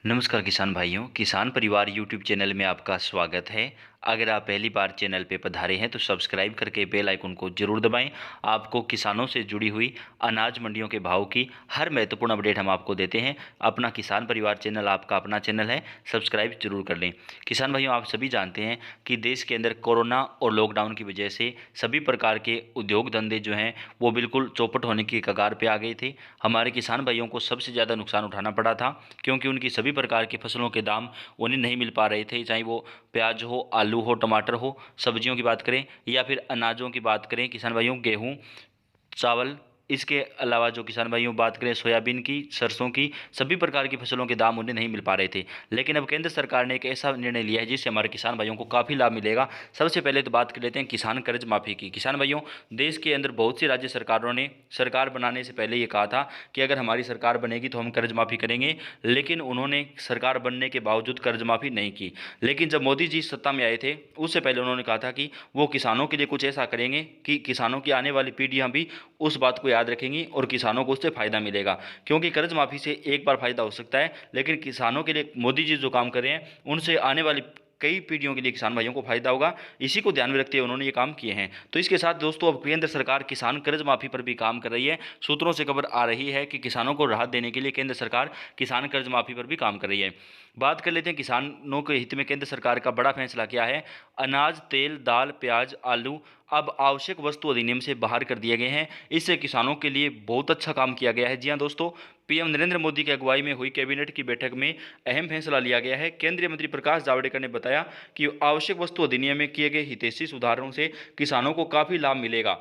नमस्कार किसान भाइयों, किसान परिवार यूट्यूब चैनल में आपका स्वागत है। अगर आप पहली बार चैनल पे पधारे हैं तो सब्सक्राइब करके बेल आइकन को जरूर दबाएं। आपको किसानों से जुड़ी हुई अनाज मंडियों के भाव की हर महत्वपूर्ण अपडेट हम आपको देते हैं। अपना किसान परिवार चैनल आपका अपना चैनल है, सब्सक्राइब जरूर कर लें। किसान भाइयों, आप सभी जानते हैं कि देश के अंदर कोरोना और लॉकडाउन की वजह से सभी प्रकार के उद्योग धंधे जो हैं वो बिल्कुल चौपट होने की कगार पर आ गए थे। हमारे किसान भाइयों को सबसे ज़्यादा नुकसान उठाना पड़ा था, क्योंकि उनकी सभी प्रकार की फसलों के दाम उन्हें नहीं मिल पा रहे थे। चाहे वो प्याज हो, आलू हो, टमाटर हो, सब्जियों की बात करें या फिर अनाजों की बात करें, किसान भाइयों गेहूं, चावल, इसके अलावा जो किसान भाइयों बात करें सोयाबीन की, सरसों की, सभी प्रकार की फसलों के दाम उन्हें नहीं मिल पा रहे थे। लेकिन अब केंद्र सरकार ने एक ऐसा निर्णय लिया है जिससे हमारे किसान भाइयों को काफ़ी लाभ मिलेगा। सबसे पहले तो बात कर लेते हैं किसान कर्ज माफ़ी की। किसान भाइयों, देश के अंदर बहुत सी राज्य सरकारों ने सरकार बनाने से पहले ये कहा था कि अगर हमारी सरकार बनेगी तो हम कर्ज माफ़ी करेंगे, लेकिन उन्होंने सरकार बनने के बावजूद कर्ज माफ़ी नहीं की। लेकिन जब मोदी जी सत्ता में आए थे उससे पहले उन्होंने कहा था कि वो किसानों के लिए कुछ ऐसा करेंगे कि किसानों की आने वाली पीढ़ियां भी उस बात को याद रखेंगी और किसानों को उससे फ़ायदा मिलेगा। क्योंकि कर्ज माफ़ी से एक बार फ़ायदा हो सकता है, लेकिन किसानों के लिए मोदी जी जो काम कर रहे हैं उनसे आने वाली कई पीढ़ियों के लिए किसान भाइयों को फायदा होगा। इसी को ध्यान में रखते हुए उन्होंने ये काम किए हैं। तो इसके साथ दोस्तों अब केंद्र सरकार किसान कर्ज माफ़ी पर भी काम कर रही है। सूत्रों से खबर आ रही है कि किसानों को राहत देने के लिए केंद्र सरकार किसान कर्ज माफ़ी पर भी काम कर रही है। बात कर लेते हैं किसानों के हित में केंद्र सरकार का बड़ा फैसला क्या है। अनाज, तेल, दाल, प्याज, आलू अब आवश्यक वस्तु अधिनियम से बाहर कर दिए गए हैं। इससे किसानों के लिए बहुत अच्छा काम किया गया है। जी हाँ दोस्तों, पीएम नरेंद्र मोदी की अगुवाई में हुई कैबिनेट की बैठक में अहम फैसला लिया गया है। केंद्रीय मंत्री प्रकाश जावड़ेकर ने बताया कि आवश्यक वस्तु अधिनियम में किए गए हितैषी सुधारों से किसानों को काफ़ी लाभ मिलेगा।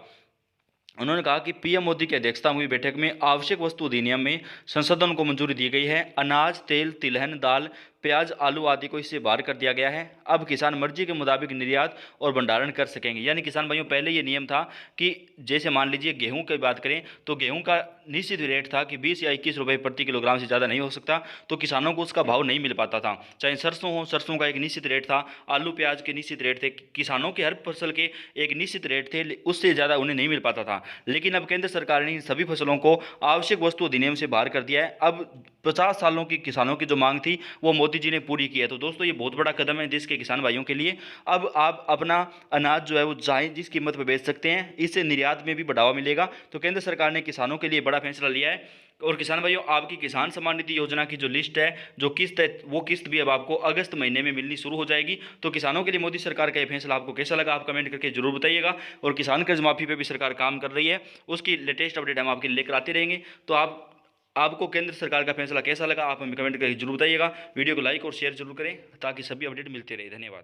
उन्होंने कहा कि पीएम मोदी की अध्यक्षता में हुई बैठक में आवश्यक वस्तु अधिनियम में संशोधन को मंजूरी दी गई है। अनाज, तेल, तिलहन, दाल, प्याज, आलू आदि को इससे बाहर कर दिया गया है। अब किसान मर्जी के मुताबिक निर्यात और भंडारण कर सकेंगे। यानी किसान भाइयों, पहले ये नियम था कि जैसे मान लीजिए गेहूं की बात करें तो गेहूं का निश्चित रेट था कि 20 या 21 रुपये प्रति किलोग्राम से ज़्यादा नहीं हो सकता, तो किसानों को उसका भाव नहीं मिल पाता था। चाहे सरसों हो, सरसों का एक निश्चित रेट था, आलू प्याज के निश्चित रेट थे, किसानों के हर फसल के एक निश्चित रेट थे, उससे ज़्यादा उन्हें नहीं मिल पाता था। लेकिन अब केंद्र सरकार ने इन सभी फसलों को आवश्यक वस्तु अधिनियम से बाहर कर दिया है। अब 50 सालों की किसानों की जो मांग थी वो मोदी जी ने पूरी की है। तो दोस्तों ये बहुत बड़ा कदम है देश के किसान भाइयों के लिए। अब आप अपना अनाज जो है वो चाहे जिस कीमत पर बेच सकते हैं, इससे निर्यात में भी बढ़ावा मिलेगा। तो केंद्र सरकार ने किसानों के लिए बड़ा फैसला लिया है। और किसान भाइयों, आपकी किसान सम्मान निधि योजना की जो लिस्ट है, जो किस्त है, वो किस्त भी अब आपको अगस्त महीने में मिलनी शुरू हो जाएगी। तो किसानों के लिए मोदी सरकार का ये फैसला आपको कैसा लगा, आप कमेंट करके जरूर बताइएगा। और किसान कर्ज माफी पे भी सरकार काम कर रही है, उसकी लेटेस्ट अपडेट हम आपके लिए लेकर आते रहेंगे। तो आपको केंद्र सरकार का फैसला कैसा लगा, आप हमें कमेंट करके जरूर बताइएगा। वीडियो को लाइक और शेयर जरूर करें ताकि सभी अपडेट मिलते रहे। धन्यवाद।